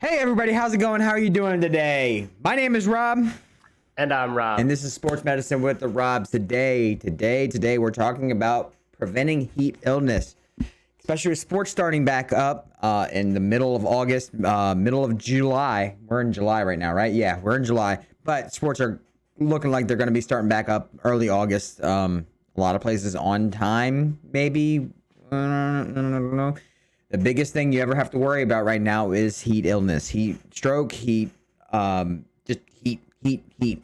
Hey everybody, how's it going? How are you doing today? My name is Rob, And I'm Rob. and this is Sports Medicine with the Robs. Today, we're talking about preventing heat illness, especially with sports starting back up in the middle of August, middle of July. We're in July right now, right? Yeah, we're in July, but sports are looking like they're going to be starting back up early August. A lot of places on time, maybe. I don't know. The biggest thing you ever have to worry about right now is heat illness, heat stroke, heat, just heat,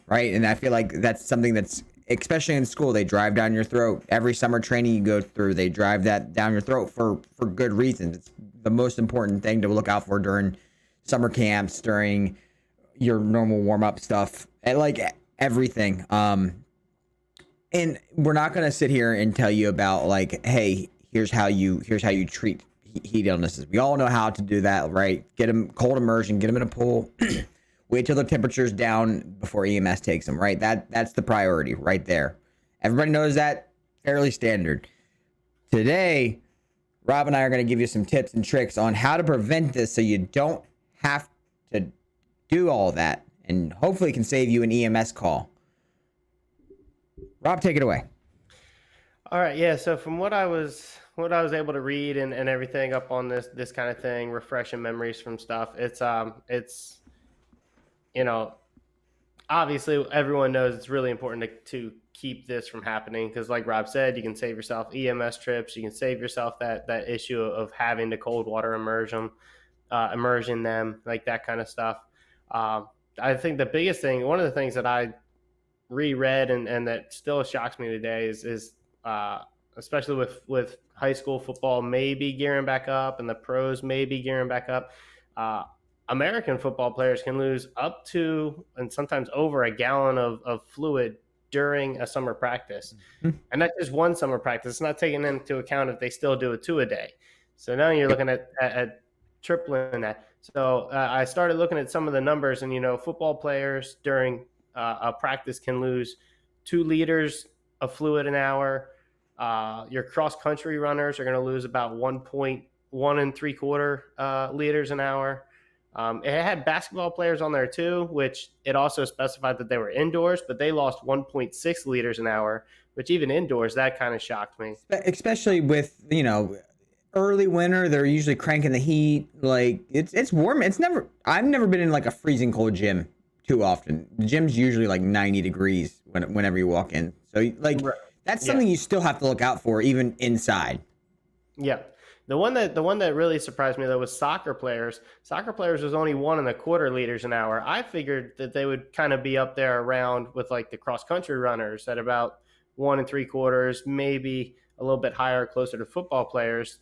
right? And I feel like that's something that's, especially in school, they drive down your throat. Every summer training you go through, they drive that down your throat for good reasons. It's the most important thing to look out for during summer camps, during your normal warm up stuff, and like everything. And we're not gonna sit here and tell you about like, hey, here's how you treat heat illnesses. We all know how to do that, right? Get them cold immersion, get them in a pool, wait till the temperature's down before EMS takes them, right? That's the priority right there. Everybody knows that, fairly standard. Today, Rob and I are going to give you some tips and tricks on how to prevent this so you don't have to do all that, and hopefully can save you an EMS call. Rob, take it away. All right, yeah. So from what I was able to read and everything up on this kind of thing, refreshing memories from stuff. It's you know obviously everyone knows it's really important to keep this from happening because, like Rob said, you can save yourself EMS trips. You can save yourself that issue of having to cold water immersion them, like that kind of stuff. I think the biggest thing, one of the things that I reread and that still shocks me today is especially with high school football maybe gearing back up and the pros maybe gearing back up. Uh, American football players can lose up to and sometimes over a gallon of fluid during a summer practice. And that's just one summer practice. It's not taking into account if they still do a two a day. So now you're looking at tripling that. So I started looking at some of the numbers, and football players during a practice can lose 2 liters of fluid an hour. Your cross country runners are going to lose about 1.1 and 3/4 liters an hour. It had basketball players on there too, which it also specified that they were indoors, but they lost 1.6 liters an hour, which even indoors, that kind of shocked me. Especially with early winter, they're usually cranking the heat. Like it's warm. I've never been in like a freezing cold gym too often. The gym's usually like 90 degrees whenever you walk in. So like Right. that's Yeah. something you still have to look out for even inside. Yeah. The one that really surprised me though was soccer players. Soccer players was only 1.25 liters an hour. I figured that they would kind of be up there around with like the cross country runners at about 1 and 3/4, maybe a little bit higher, closer to football players,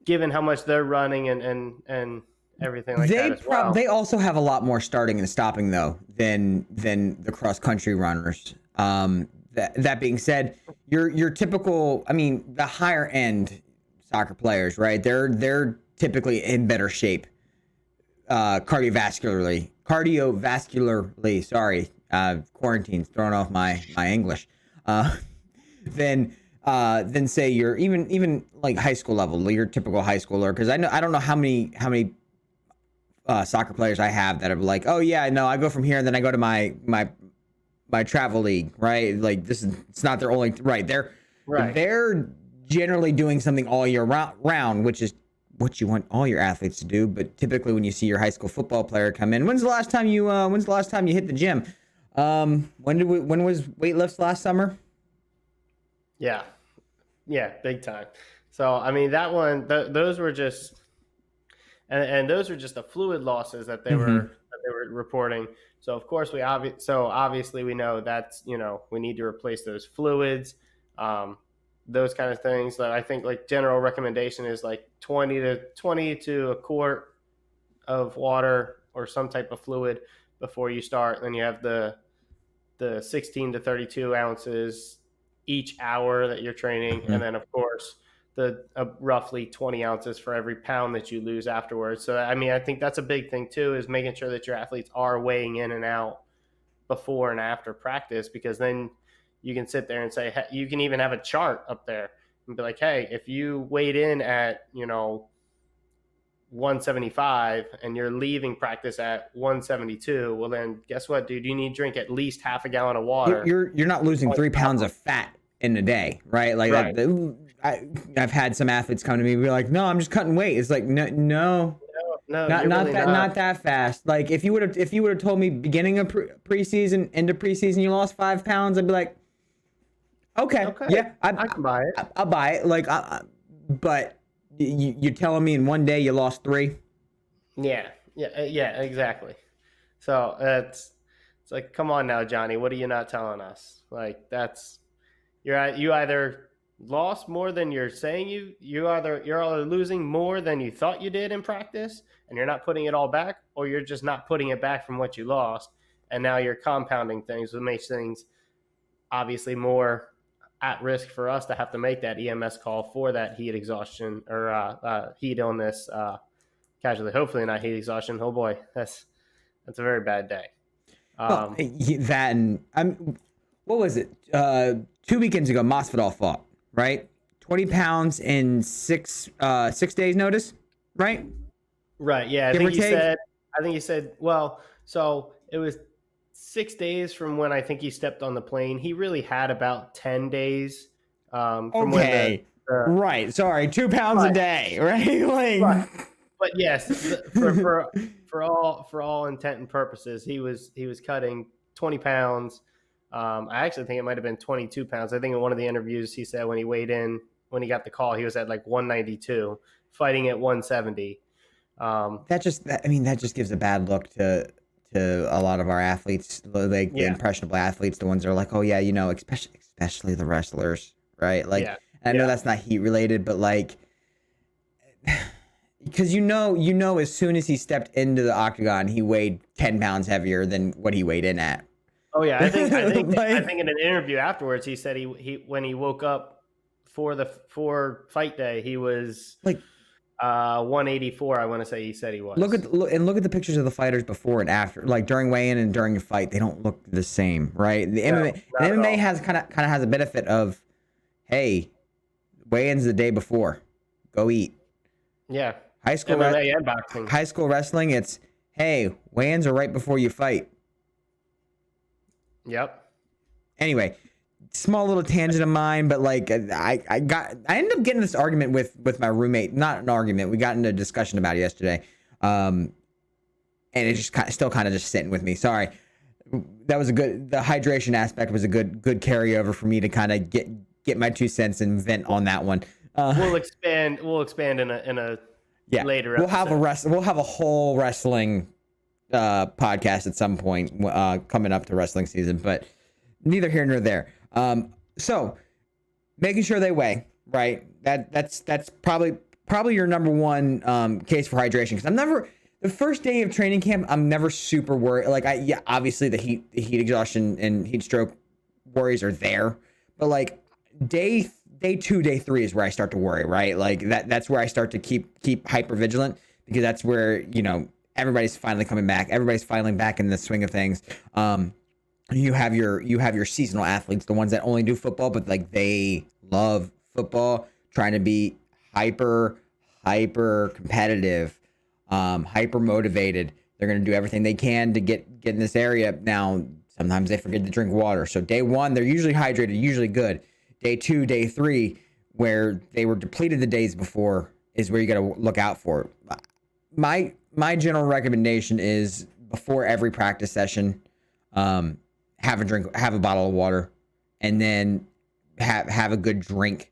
given how much they're running and everything like that as well. They also have a lot more starting and stopping though than the cross country runners. That being said, your typical, I mean, the higher end soccer players, right? They're typically in better shape, cardiovascularly. Sorry, quarantine's throwing off my English. Uh, than say you're even like high school level, your typical high schooler. Because I don't know how many soccer players I have that are like, oh yeah, no, I go from here and then I go to my travel league, right? Like it's not their only, right? Right. They're generally doing something all year round, which is what you want all your athletes to do. But typically, when you see your high school football player come in, when's the last time you hit the gym? When was weight lifts last summer? Yeah. Yeah, big time. So I mean that one, those were just and those were just the fluid losses that Mm-hmm. they were reporting. So of course obviously we know that's we need to replace those fluids, um, those kind of things. That I think like general recommendation is like 20 to a quart of water or some type of fluid before you start. Then you have the 16 to 32 ounces each hour that you're training, and then of course the roughly 20 ounces for every pound that you lose afterwards. So I mean, I think that's a big thing too, is making sure that your athletes are weighing in and out before and after practice, because then you can sit there and say, you can even have a chart up there and be like, hey, if you weighed in at 175 and you're leaving practice at 172, well then guess what, dude? You need to drink at least half a gallon of water. You're not losing 3 pounds of fat in a day, right? Like Right. I've had some athletes come to me and be like, no, I'm just cutting weight. It's like, no, No, not you're really not that fast. Like if you would have told me beginning of preseason into preseason you lost 5 pounds, I'd be like, okay. Yeah, I can buy it. I'll buy it. Like, but you're telling me in one day you lost 3? Yeah, exactly. So it's like, come on now, Johnny, what are you not telling us? Like you either lost more than you're saying you're either losing more than you thought you did in practice, and you're not putting it all back, or you're just not putting it back from what you lost, and now you're compounding things, which makes things obviously more at risk for us to have to make that EMS call for that heat exhaustion or heat illness casualty. Hopefully not heat exhaustion. Oh boy, that's a very bad day. That and what was it? 2 weekends ago, Masvidal fought, right? 20 pounds in 6 days notice, right? Right. Yeah. I think he said. Well, so it was 6 days from when I think he stepped on the plane. He really had about 10 days. From okay. when right. Sorry. 2 pounds a day, right? Like, right. But yes, for all intent and purposes, he was cutting 20 pounds. I actually think it might have been 22 pounds. I think in one of the interviews he said when he weighed in, when he got the call, he was at like 192, fighting at 170. That just gives a bad look to a lot of our athletes, like the impressionable athletes, the ones that are like, oh yeah, especially the wrestlers, right? Like, I know that's not heat related, but like, because as soon as he stepped into the octagon, he weighed 10 pounds heavier than what he weighed in at. Oh yeah, I think Like, I think in an interview afterwards he said he when he woke up for fight day, he was like 184. I want to say he said he was. Look at the pictures of the fighters before and after, like during weigh-in and during a fight. They don't look the same, right? The MMA has kind of has a benefit of, hey, weigh-in's the day before, go eat. Yeah. High school MMA and boxing. High school wrestling, it's, hey, weigh-ins are right before you fight. Yep. Anyway, small little tangent of mine, but like I ended up getting this argument with my roommate. Not an argument. We got into a discussion about it yesterday. And it just still kind of just sitting with me. Sorry. That was the hydration aspect was a good carryover for me to kind of get my 2 cents and vent on that one. We'll expand in a later episode. We'll have a whole wrestling podcast at some point coming up to wrestling season, but neither here nor there. So making sure they weigh, right? That's probably your number one case for hydration, because the first day of training camp, I'm never super worried. Like obviously the heat exhaustion and heat stroke worries are there, but like day 2, day 3 is where I start to worry, right? Like that's where I start to keep hyper vigilant, because that's where, everybody's finally coming back. Everybody's finally back in the swing of things. You have your seasonal athletes, the ones that only do football, but like they love football, trying to be hyper competitive, hyper motivated. They're going to do everything they can to get in this area. Now, sometimes they forget to drink water. So day 1, they're usually hydrated, usually good. Day 2, day 3, where they were depleted the days before, is where you got to look out for it. My general recommendation is before every practice session, have a bottle of water, and then have a good drink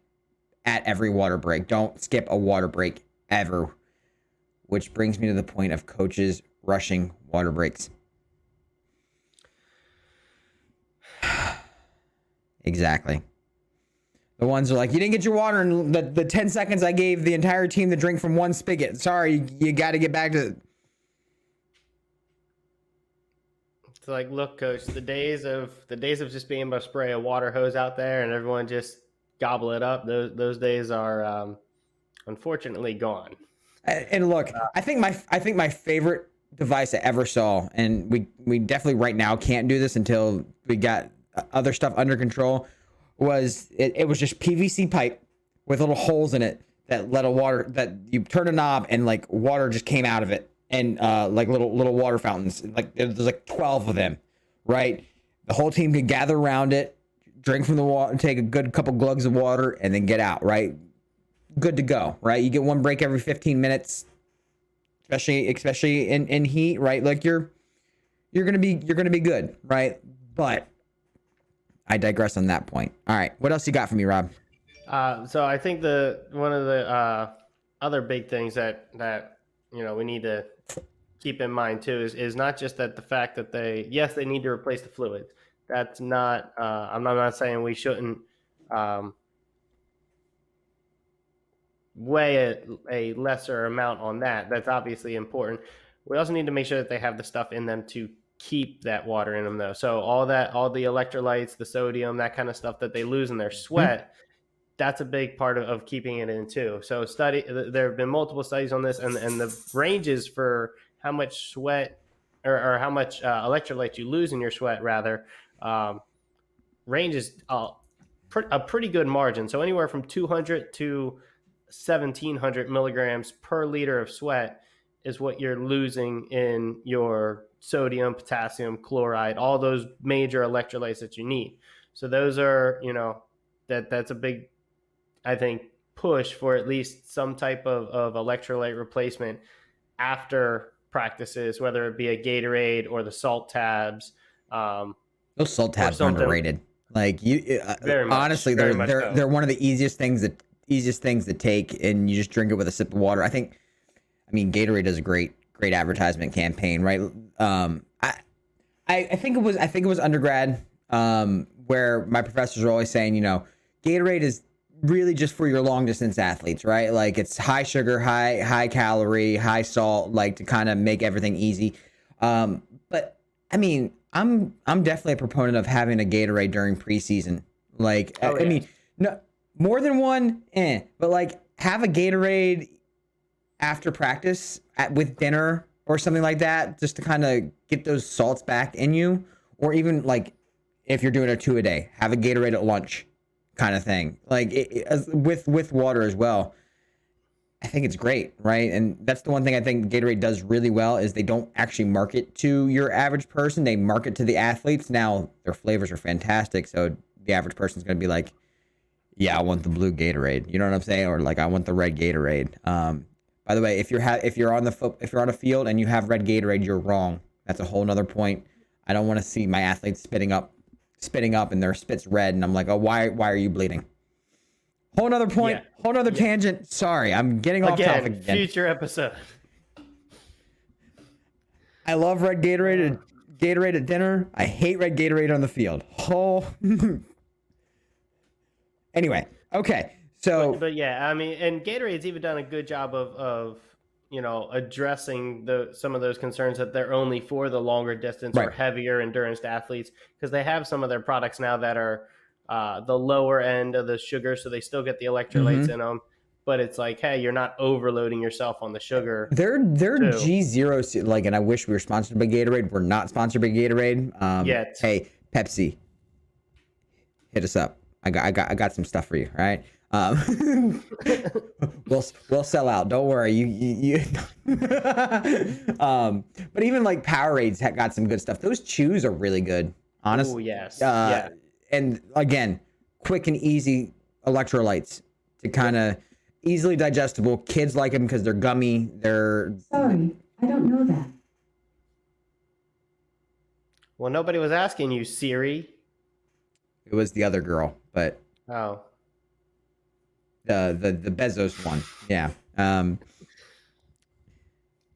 at every water break. Don't skip a water break ever, which brings me to the point of coaches rushing water breaks. Exactly. The ones are like, you didn't get your water in the 10 seconds I gave the entire team to drink from one spigot. Sorry, you got to get back to. It's like, look, coach, the days of just being able to spray a water hose out there and everyone just gobble it up, those days are unfortunately gone. And look, I think my favorite device I ever saw, and we definitely right now can't do this until we got other stuff under control, was it was just PVC pipe with little holes in it that let a water that you turn a knob and like water just came out of it, and like little water fountains, like there's like 12 of them, right? The whole team could gather around it, drink from the water, take a good couple glugs of water, and then get out, right? Good to go, right? You get one break every 15 minutes, especially in heat, right? Like you're gonna be good, right? But I digress on that point. All right, what else you got for me, Rob? So I think one of the other big things that we need to keep in mind too is not just that the fact that they need to replace the fluids. That's not. I'm not saying we shouldn't weigh a lesser amount on that. That's obviously important. We also need to make sure that they have the stuff in them to keep that water in them, though. So all the electrolytes, the sodium, that kind of stuff that they lose in their sweat, that's a big part of keeping it in too. So there have been multiple studies on this, and the ranges for how much sweat or how much electrolytes you lose in your sweat rather ranges a pretty good margin. So anywhere from 200 to 1,700 milligrams per liter of sweat is what you're losing in your sodium, potassium, chloride, all those major electrolytes that you need. So those are, that's a big, I think, push for at least some type of electrolyte replacement after practices, whether it be a Gatorade or the salt tabs. Those salt tabs are underrated. Like honestly, they're one of the easiest things to take, and you just drink it with a sip of water. I mean, Gatorade does a great advertisement campaign, right? I think it was undergrad, where my professors were always saying, Gatorade is really just for your long distance athletes, right? Like it's high sugar, high calorie, high salt, like to kind of make everything easy. But I mean, I'm definitely a proponent of having a Gatorade during preseason. Like, I mean, no more than one, but like have a Gatorade after practice with dinner or something like that, just to kind of get those salts back in you. Or even like if you're doing a 2 a day, have a Gatorade at lunch kind of thing. Like with water as well. I think it's great, right? And that's the one thing I think Gatorade does really well is they don't actually market to your average person. They market to the athletes. Now, their flavors are fantastic, so the average person's going to be like, yeah, I want the blue Gatorade. You know what I'm saying? Or like, I want the red Gatorade. By the way, if you're on a field and you have red Gatorade, you're wrong. That's a whole nother point. I don't want to see my athletes spitting up and their spit's red, and I'm like, oh, why are you bleeding? Whole nother point, whole nother tangent. Sorry, I'm getting off topic again. Future episode. I love red Gatorade at dinner. I hate red Gatorade on the field. Anyway, okay. So, but yeah, I mean, and Gatorade's even done a good job of addressing some of those concerns that they're only for the longer distance or heavier endurance athletes, because they have some of their products now that are the lower end of the sugar, so they still get the electrolytes in them, but it's like, hey, you're not overloading yourself on the sugar. They're G0, like, and I wish we were sponsored by Gatorade. We're not sponsored by Gatorade. Yet. Hey, Pepsi, hit us up. I got some stuff for you, all right? We'll sell out. Don't worry. You but even like Powerade's got some good stuff. Those chews are really good. Honestly. Oh yes. Yeah. And again, quick and easy electrolytes to kind of easily digestible. Kids like them because they're gummy. Sorry, I don't know that. Well, nobody was asking you, Siri. It was the other girl, but oh, the Bezos one, yeah.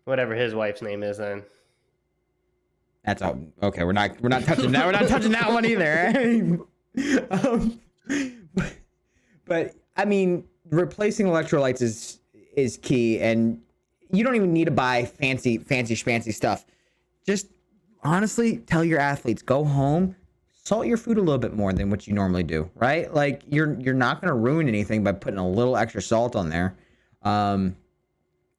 Whatever his wife's name is, then. That's all. Okay, we're not touching that. We're not touching that one either. But I mean, replacing electrolytes is key, and you don't even need to buy fancy schmancy stuff. Just honestly tell your athletes, go home, salt your food a little bit more than what you normally do, right? Like you're not going to ruin anything by putting a little extra salt on there.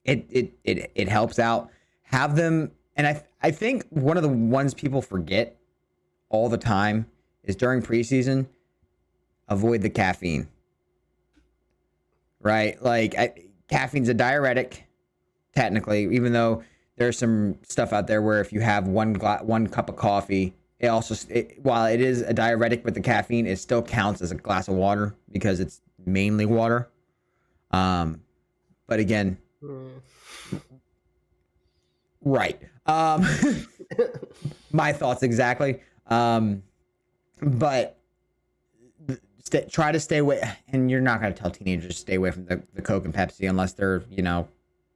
It helps out. Have them, and I think one of the ones people forget all the time is during preseason, avoid the caffeine. right? Like caffeine's a diuretic, technically, even though there's some stuff out there where if you have one cup of coffee, it also, while it is a diuretic with the caffeine, it still counts as a glass of water because it's mainly water. But again, right. My thoughts exactly. But try to stay away, and you're not going to tell teenagers to stay away from the Coke and Pepsi unless they're,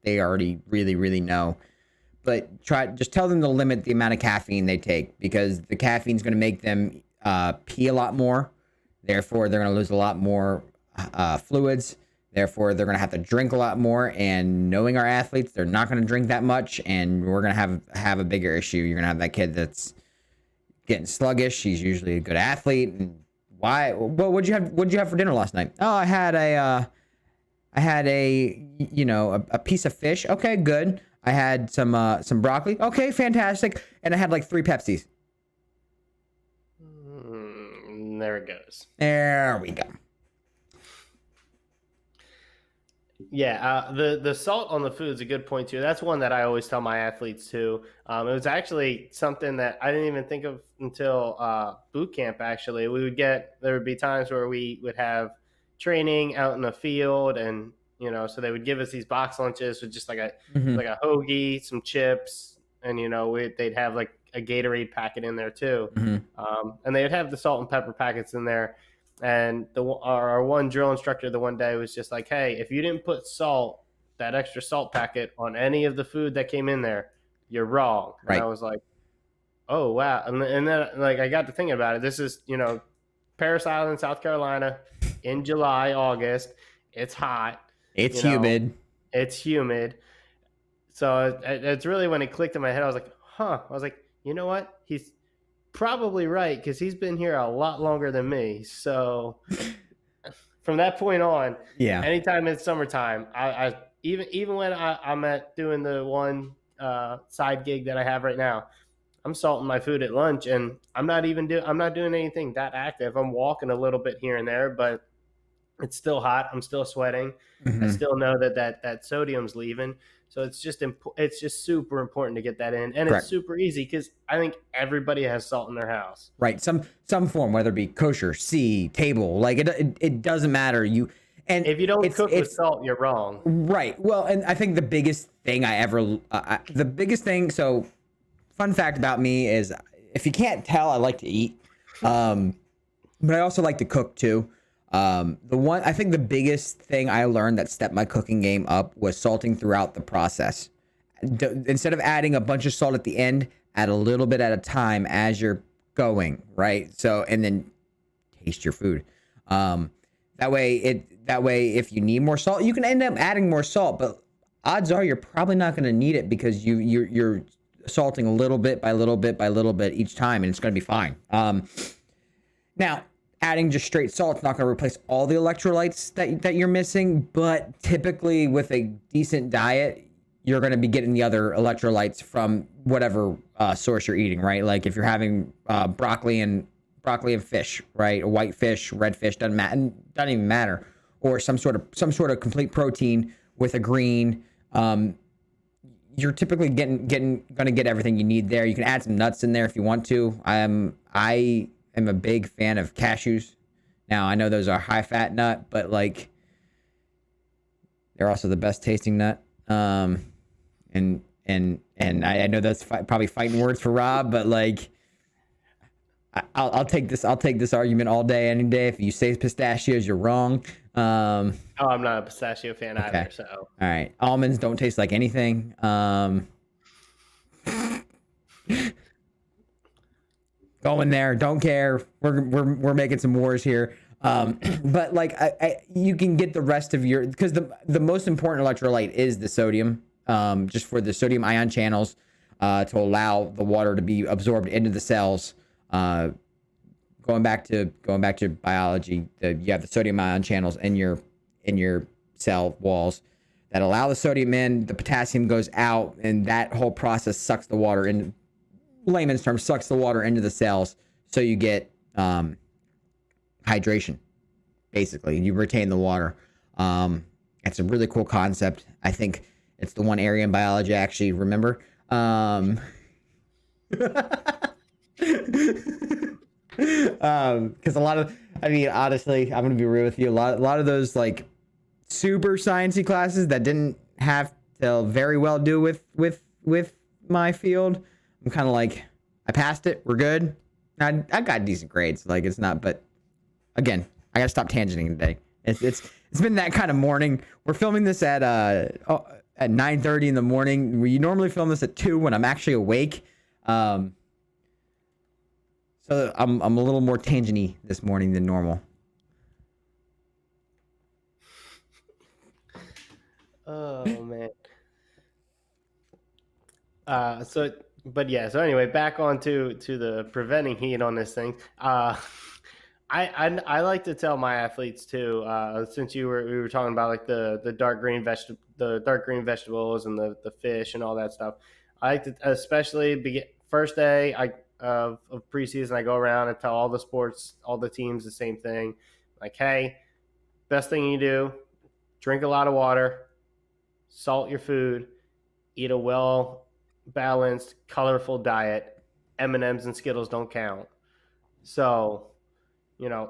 they already really, really know. But just tell them to limit the amount of caffeine they take, because the caffeine is going to make them pee a lot more. Therefore, they're going to lose a lot more fluids. Therefore, they're going to have to drink a lot more. And knowing our athletes, they're not going to drink that much, and we're going to have a bigger issue. You're going to have that kid that's getting sluggish. He's usually a good athlete. And why? Well, what'd you have for dinner last night? Oh, I had a piece of fish. Okay, good. I had some broccoli. Okay, fantastic. And I had like 3 Pepsis. There it goes. There we go. Yeah, the salt on the food is a good point too. That's one that I always tell my athletes too. It was actually something that I didn't even think of until boot camp. Actually, there would be times where we would have training out in the field, and so they would give us these box lunches with just like a hoagie, some chips, and they'd have like a Gatorade packet in there too, and they would have the salt and pepper packets in there. And our one drill instructor the one day was just like, hey, if you didn't put that extra salt packet on any of the food that came in there, you're wrong. Right. And I was like, oh, wow. And then like I got to thinking about it. This is, Parris Island, South Carolina in July, August. It's hot. It's humid. It's humid. So it's really when it clicked in my head. I was like, I was like, you know what? He's probably right, because he's been here a lot longer than me. So from that point on, anytime it's summertime, I even when I'm at doing the one side gig that I have right now, I'm salting my food at lunch, and I'm not doing anything that active. I'm walking a little bit here and there, but it's still hot. I'm still sweating. I still know that sodium's leaving. So it's just super important to get that in, and Correct. It's super easy because I think everybody has salt in their house. Right, some form, whether it be kosher, table, like it doesn't matter. And if you don't cook with salt, you're wrong. Right. Well, and I think the biggest thing So, fun fact about me is, if you can't tell, I like to eat, but I also like to cook too. I think the biggest thing I learned that stepped my cooking game up was salting throughout the process. Instead of adding a bunch of salt at the end, add a little bit at a time as you're going, right? So, and then taste your food. That way, if you need more salt, you can end up adding more salt, but odds are you're probably not going to need it, because you're salting a little bit by little bit by little bit each time, and it's going to be fine. Now, adding just straight salt is not going to replace all the electrolytes that you're missing, but typically with a decent diet, you're going to be getting the other electrolytes from whatever source you're eating, right? Like if you're having broccoli and fish, right? A white fish, red fish, doesn't even matter, or some sort of complete protein with a green. You're typically going to get everything you need there. You can add some nuts in there if you want to. I am a big fan of cashews. Now, I know those are high fat nut, but like they're also the best tasting nut. And I know that's probably fighting words for Rob, but like I'll take this argument all day, any day. If you say pistachios, you're wrong. I'm not a pistachio fan either. So all right, almonds don't taste like anything. Going there, don't care. We're making some wars here. But like you can get the rest of your, because the most important electrolyte is the sodium, just for the sodium ion channels, to allow the water to be absorbed into the cells. Going back to biology, you have the sodium ion channels in your cell walls that allow the sodium in, the potassium goes out, and that whole process sucks the water in layman's terms, sucks the water into the cells, so you get hydration. Basically, you retain the water. It's a really cool concept. I think it's the one area in biology I actually remember. Because a lot of, I mean, honestly, I'm gonna be real with you. A lot of those like super sciencey classes that didn't have to very well do with my field. I'm kind of like, I passed it. We're good. I got decent grades. Like it's not, but again, I gotta stop tangenting today. It's been that kind of morning. We're filming this at 9:30 in the morning. We normally film this at 2 when I'm actually awake. So I'm a little more tangenty this morning than normal. Oh man. So anyway, back on to the preventing heat on this thing. I like to tell my athletes too, since we were talking about like the dark green vegetables and the fish and all that stuff. I like to, especially first day of preseason, I go around and tell all the teams the same thing. Like, hey, best thing you do, drink a lot of water, salt your food, eat a well balanced, colorful diet. M&Ms and Skittles don't count. So,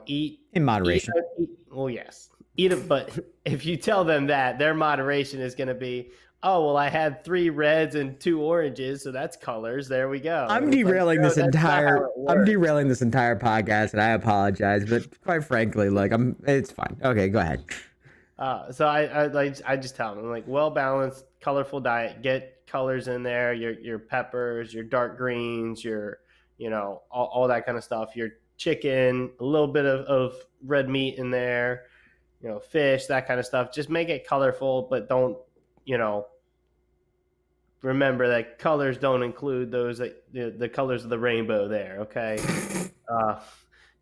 eat In moderation. well, yes, eat it. But if you tell them that, their moderation is going to be, oh, well, I had 3 reds and 2 oranges, so that's colors. There we go. I'm It's derailing like, no, I'm derailing this entire podcast, and I apologize. But quite frankly, like it's fine. Okay, go ahead. So I just tell them, I'm like, well balanced, colorful diet. Get colors in there. Your peppers, your dark greens, your all that kind of stuff. Your chicken, a little bit of red meat in there. Fish, that kind of stuff. Just make it colorful, but don't remember that colors don't include those the colors of the rainbow. There, okay.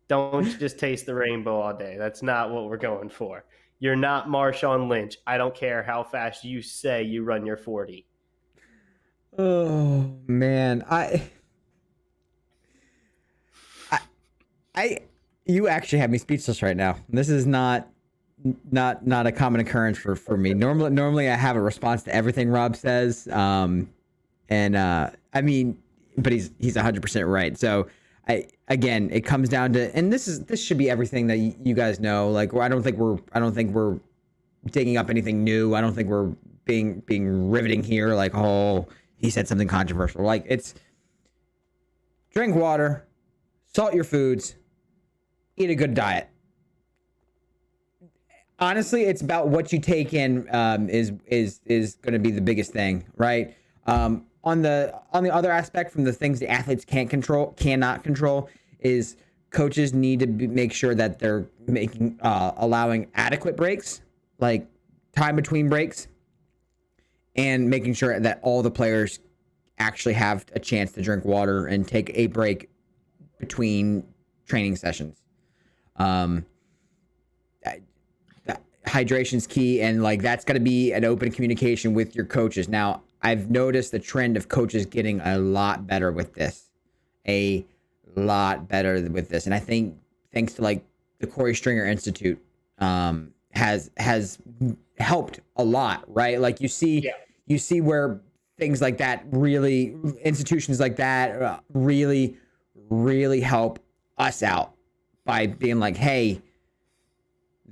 Don't just taste the rainbow all day. That's not what we're going for. You're not Marshawn Lynch. I don't care how fast you say you run your 40. Oh man, you actually have me speechless right now. This is not a common occurrence for me. Normally I have a response to everything Rob says. I mean, but he's 100% right. So again, it comes down to, and this should be everything that you guys know. Like, I don't think we're digging up anything new. I don't think we're being riveting here. Like, oh, he said something controversial. Like, it's drink water, salt your foods, eat a good diet. Honestly, it's about what you take in is going to be the biggest thing, right? On the other aspect, from the things the athletes cannot control, is coaches need to make sure that they're allowing adequate breaks, like time between breaks, and making sure that all the players actually have a chance to drink water and take a break between training sessions. Hydration's key, and like that's got to be an open communication with your coaches. Now, I've noticed the trend of coaches getting a lot better with this, and I think thanks to like the Corey Stringer Institute has helped a lot, right? Like you see where things like that really, institutions like that really help us out by being like, hey,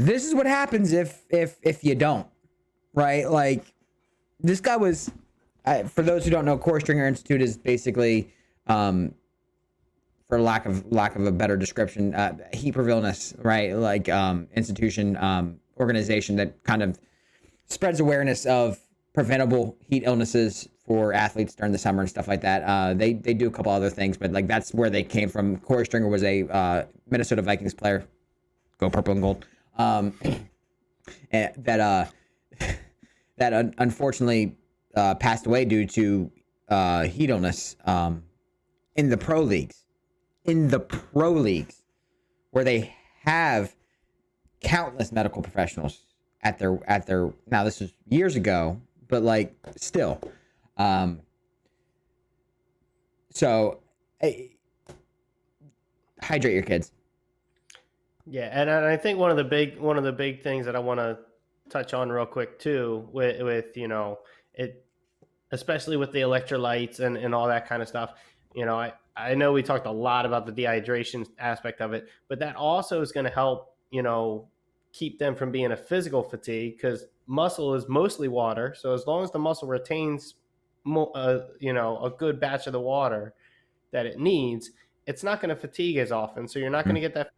this is what happens if you don't, right? Like this guy was, for those who don't know, Corey Stringer Institute is basically, for lack of a better description, heat prevalence, right? Like institution, organization that kind of spreads awareness of preventable heat illnesses for athletes during the summer and stuff like that. They do a couple other things, but like that's where they came from. Corey Stringer was a Minnesota Vikings player. Go purple and gold. That unfortunately passed away due to heat illness in the pro leagues. Where they have countless medical professionals at their now this was years ago, but like still. So hydrate your kids. Yeah, and I think one of the big things that I want to touch on real quick too, with it, especially with the electrolytes and all that kind of stuff. I know we talked a lot about the dehydration aspect of it, but that also is going to help, keep them from being a physical fatigue, because muscle is mostly water. So as long as the muscle retains, a good batch of the water that it needs, it's not going to fatigue as often. So you're not going to get that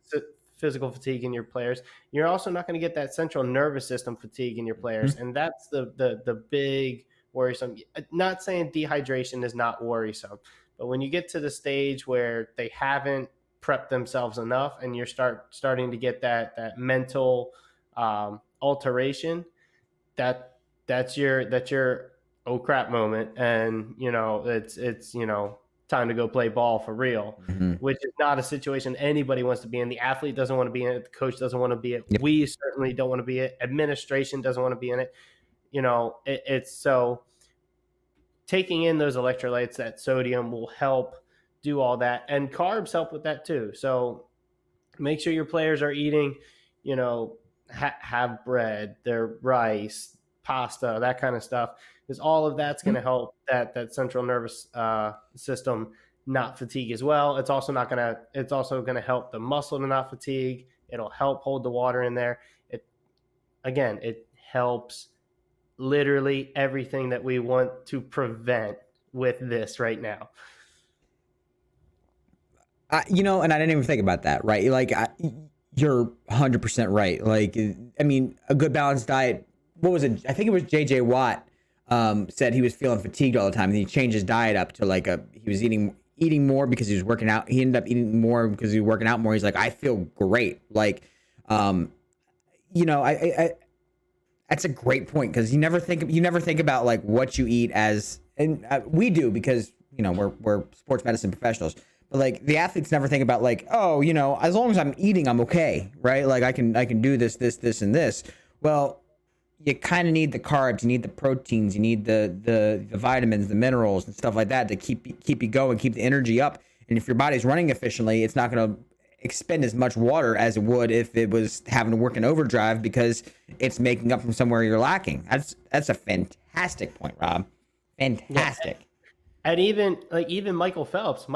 physical fatigue in your players. You're also not going to get that central nervous system fatigue in your players. And that's the big worrisome. Not saying dehydration is not worrisome, but when you get to the stage where they haven't prepped themselves enough and you're starting to get that mental alteration, that's your oh crap moment, and it's time to go play ball for real, which is not a situation anybody wants to be in. The athlete doesn't want to be in it. The coach doesn't want to be it. Yep. We certainly don't want to be it. Administration doesn't want to be in it. It's so taking in those electrolytes, that sodium will help do all that, and carbs help with that too. So make sure your players are eating, have bread, their rice, pasta, that kind of stuff, because all of that's going to help that central nervous system not fatigue as well. It's also going to help the muscle to not fatigue. It'll help hold the water in there. It helps literally everything that we want to prevent with this right now. And I didn't even think about that, right? Like, you're 100% right. Like, I mean, a good balanced diet. What was it? I think it was J.J. Watt said he was feeling fatigued all the time, and he changed his diet up to he was eating more because he was working out. He ended up eating more because he was working out more. He's like, I feel great. Like, I that's a great point, because you never think about like what you eat and we do, because we're sports medicine professionals. But like, the athletes never think about like, oh, as long as I'm eating, I'm okay, right? Like I can do this, and this. Well, you kind of need the carbs, you need the proteins, you need the vitamins, the minerals, and stuff like that to keep you going, keep the energy up. And if your body's running efficiently, it's not going to expend as much water as it would if it was having to work in overdrive, because it's making up from somewhere you're lacking. That's a fantastic point, Rob. Fantastic. Yeah. And even Michael Phelps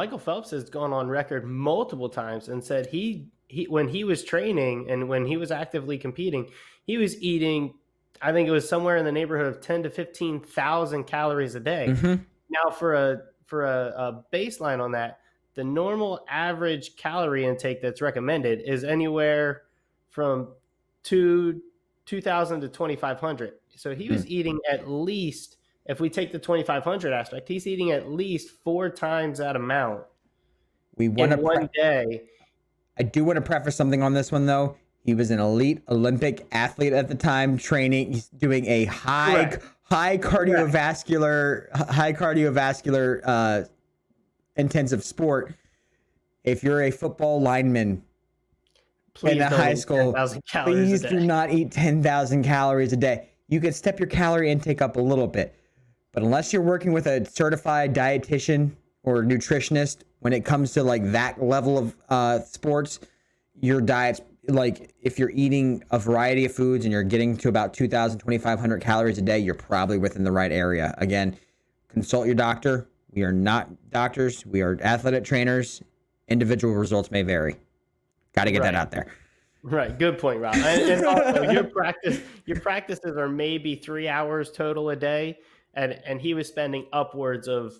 has gone on record multiple times and said he when he was training and when he was actively competing, he was eating, I think it was somewhere in the neighborhood of 10 to 15,000 calories a day. Mm-hmm. Now for a baseline on that, the normal average calorie intake that's recommended is anywhere from 2,000 to 2,500. So he was eating at least, if we take the 2,500 aspect, he's eating at least 4 times that amount in one day. I do want to preface something on this one, though. He was an elite Olympic athlete at the time, training. He's doing a high cardiovascular intensive sport. If you're a football lineman in a high school, please do not eat 10,000 calories a day. You can step your calorie intake up a little bit, but unless you're working with a certified dietitian or nutritionist, when it comes to like that level of sports, your diet's like, if you're eating a variety of foods and you're getting to about 2,000, 2,500 calories a day, you're probably within the right area. Again, consult your doctor. We are not doctors. We are athletic trainers. Individual results may vary. Got to get that out there. Right. Good point, Rob. And also, your practices are maybe 3 hours total a day, and he was spending upwards of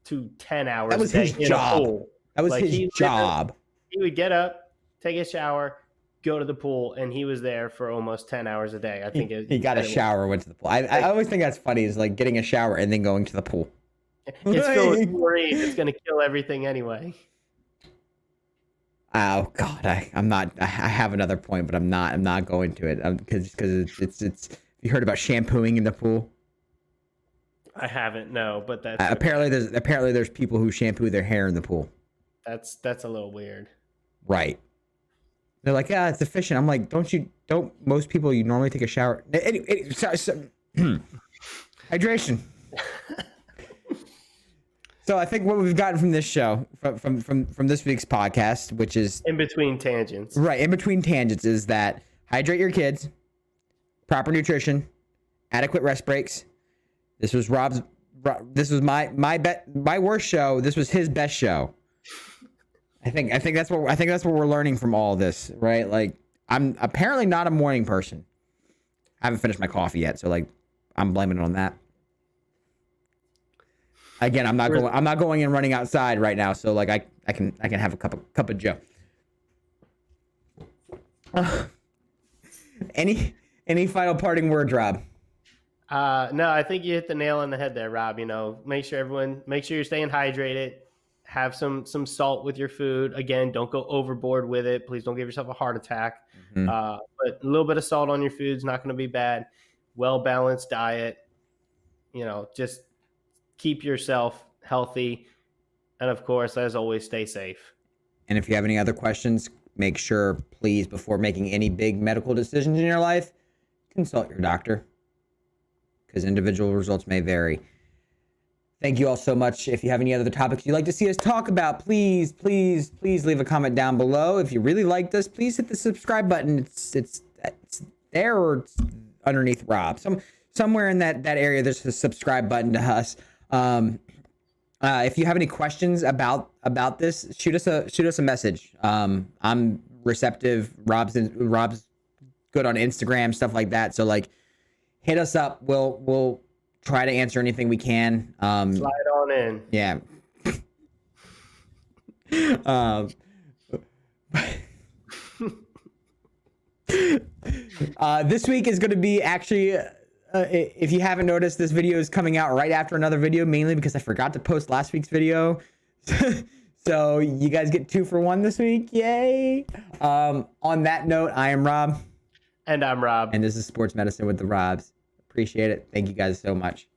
10 hours. That was his job. That was his job. He would get up, take a shower, go to the pool, and he was there for almost 10 hours a day. I think he got a shower, went to the pool. I always think that's funny, is like getting a shower and then going to the pool. It's filled with chlorine. It's going to kill everything anyway. Oh God, I have another point, but I'm not going to it because it's. You heard about shampooing in the pool? I haven't, no, but that's apparently there's people who shampoo their hair in the pool. That's a little weird. Right. They're like, yeah, it's efficient. I'm like, don't most people, you normally take a shower. Anyway, hydration. So I think what we've gotten from this show, from this week's podcast, which is in between tangents, right? In between tangents, is that hydrate your kids, proper nutrition, adequate rest breaks. This was Rob's. This was my worst show. This was his best show. I think that's what we're learning from all this, right? Like, I'm apparently not a morning person. I haven't finished my coffee yet, so like I'm blaming it on that. Again, I'm not going and running outside right now, so like I can have a cup of Joe. Any final parting words, Rob? No, I think you hit the nail on the head there, Rob. You know, make sure you're staying hydrated. Have some salt with your food. Again, don't go overboard with it. Please don't give yourself a heart attack. Mm-hmm. But a little bit of salt on your food is not going to be bad. Well-balanced diet. You know, just keep yourself healthy. And of course, as always, stay safe. And if you have any other questions, make sure, please, before making any big medical decisions in your life, consult your doctor, because individual results may vary. Thank you all so much. If you have any other topics you'd like to see us talk about, please leave a comment down below. If you really liked us, please hit the subscribe button. It's there, or it's underneath Rob. Somewhere in that area, there's a subscribe button to us. If you have any questions about this, shoot us a message. I'm receptive. Rob's good on Instagram, stuff like that. So like, hit us up. We'll try to answer anything we can. Slide on in. Yeah. This week is going to be actually, if you haven't noticed, this video is coming out right after another video, mainly because I forgot to post last week's video. So you guys get 2 for 1 this week. Yay. On that note, I am Rob. And I'm Rob. And this is Sports Medicine with the Robs. Appreciate it. Thank you guys so much.